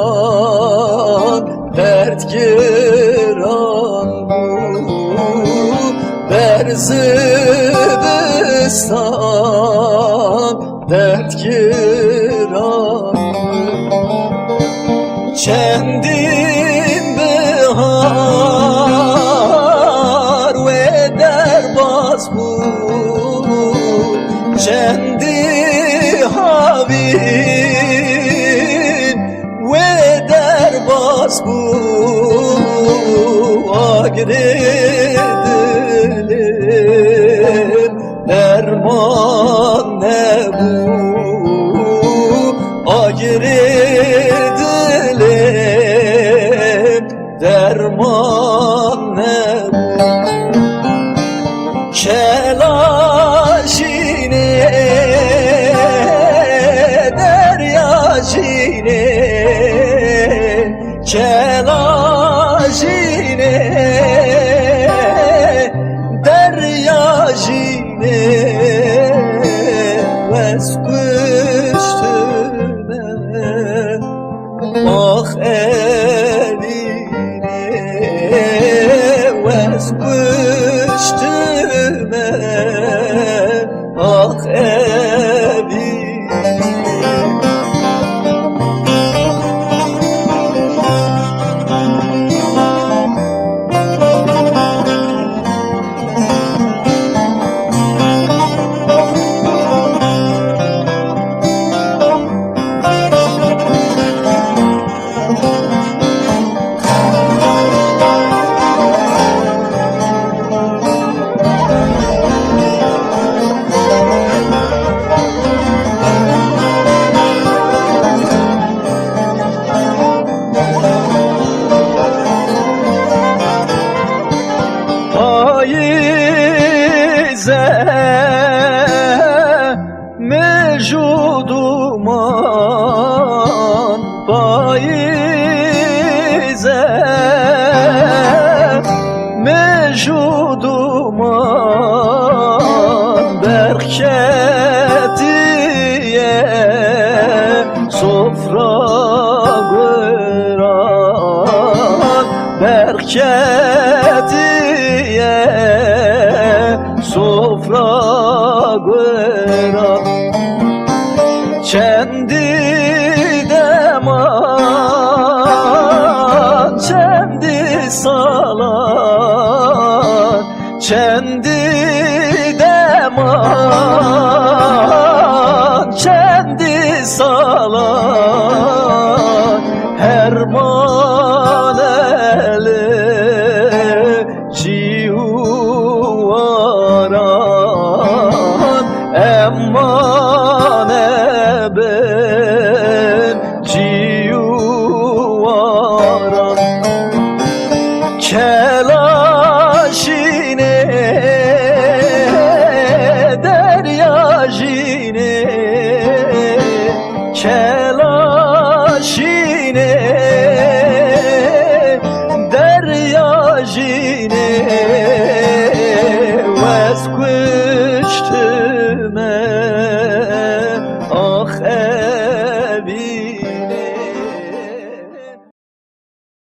Zilistan dert giran bu Zilistan dert giran Çendin bihar ve derbaz bu Çendi havin ve derbaz bu Agridilim derman ne bu Agridilim derman ne bu Şelaşine deryacine Şelaşine deryacine Vesküştüne ah eline Vesküştüne ah eline Mevcuduman paize Mevcuduman berketiye Sofra göran berketiye Sofra göran Kendi deman, kendi salan, kendi